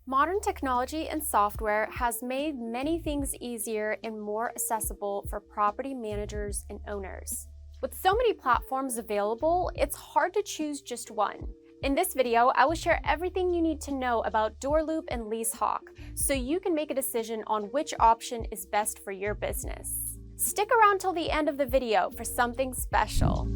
Modern technology and software has made many things easier and more accessible for property managers and owners. With so many platforms available, it's hard to choose just one. In this video, I will share everything you need to know about DoorLoop and Leasehawk so you can make a decision on which option is best for your business. Stick around till the end of the video for something special.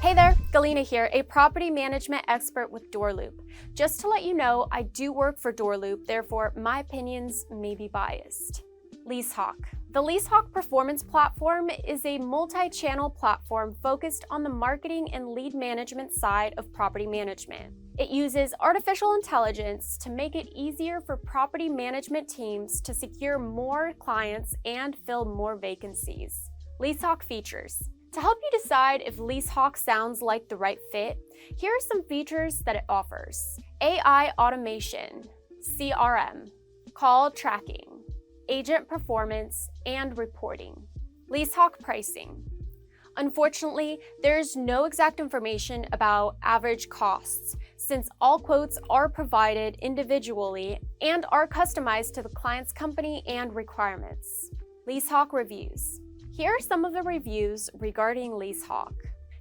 Hey there, Galina here, a property management expert with DoorLoop. Just to let you know, I do work for DoorLoop, therefore my opinions may be biased. Leasehawk. The Leasehawk performance platform is a multi-channel platform focused on the marketing and lead management side of property management. It uses artificial intelligence to make it easier for property management teams to secure more clients and fill more vacancies. Leasehawk features. To help you decide if Leasehawk sounds like the right fit, here are some features that it offers. AI automation, CRM, call tracking, agent performance, and reporting. Leasehawk pricing. Unfortunately, there's no exact information about average costs, since all quotes are provided individually and are customized to the client's company and requirements. Leasehawk reviews. Here are some of the reviews regarding Leasehawk.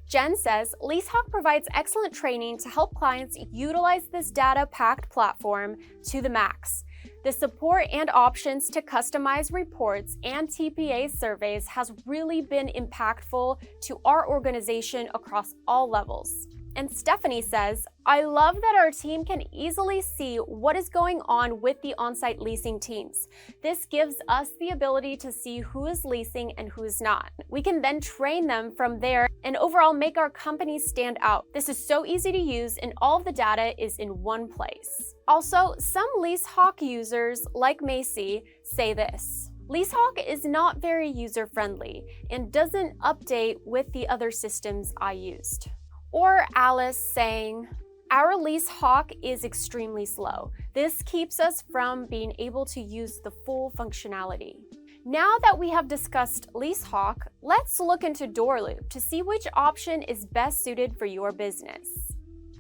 Jen says, Leasehawk provides excellent training to help clients utilize this data-packed platform to the max. The support and options to customize reports and TPA surveys has really been impactful to our organization across all levels. And Stephanie says, I love that our team can easily see what is going on with the on-site leasing teams. This gives us the ability to see who is leasing and who is not. We can then train them from there and overall make our company stand out. This is so easy to use and all of the data is in one place. Also, some Leasehawk users, like Macy, say this. Leasehawk is not very user-friendly and doesn't update with the other systems I used. Or Alice saying, our Leasehawk is extremely slow. This keeps us from being able to use the full functionality. Now that we have discussed Leasehawk, let's look into DoorLoop to see which option is best suited for your business.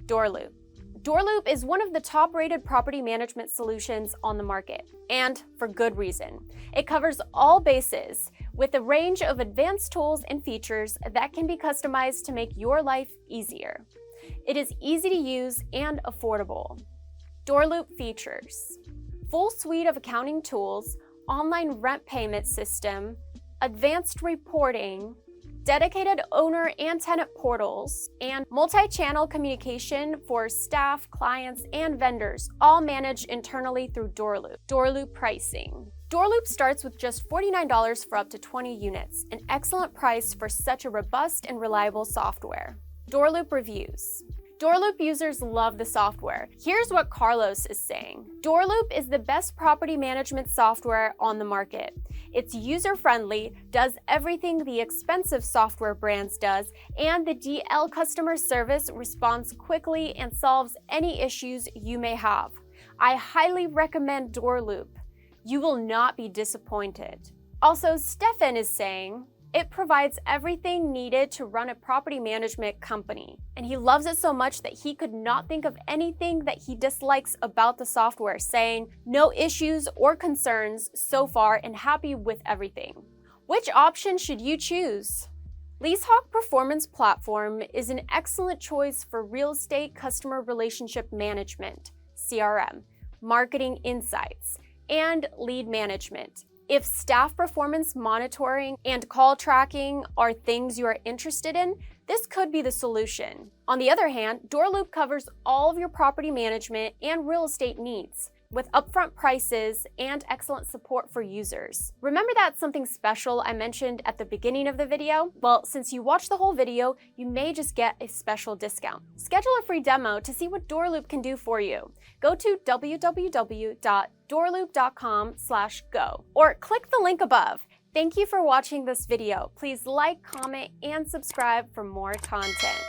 DoorLoop. DoorLoop is one of the top-rated property management solutions on the market, and for good reason. It covers all bases with a range of advanced tools and features that can be customized to make your life easier. It is easy to use and affordable. DoorLoop features: full suite of accounting tools, online rent payment system, advanced reporting, dedicated owner and tenant portals, and multi-channel communication for staff, clients, and vendors, all managed internally through DoorLoop. DoorLoop pricing. DoorLoop starts with just $49 for up to 20 units, an excellent price for such a robust and reliable software. DoorLoop reviews. DoorLoop users love the software. Here's what Carlos is saying. DoorLoop is the best property management software on the market. It's user-friendly, does everything the expensive software brands does, and the DL customer service responds quickly and solves any issues you may have. I highly recommend DoorLoop. You will not be disappointed. Also, Stefan is saying, it provides everything needed to run a property management company. And he loves it so much that he could not think of anything that he dislikes about the software, saying, no issues or concerns so far and happy with everything. Which option should you choose? Leasehawk Performance Platform is an excellent choice for real estate customer relationship management, CRM, marketing insights, and lead management. If staff performance monitoring and call tracking are things you are interested in, this could be the solution. On the other hand, DoorLoop covers all of your property management and real estate needs, with upfront prices and excellent support for users. Remember that something special I mentioned at the beginning of the video? Well, since you watched the whole video, you may just get a special discount. Schedule a free demo to see what DoorLoop can do for you. Go to www.doorloop.com/go or click the link above. Thank you for watching this video. Please like, comment, and subscribe for more content.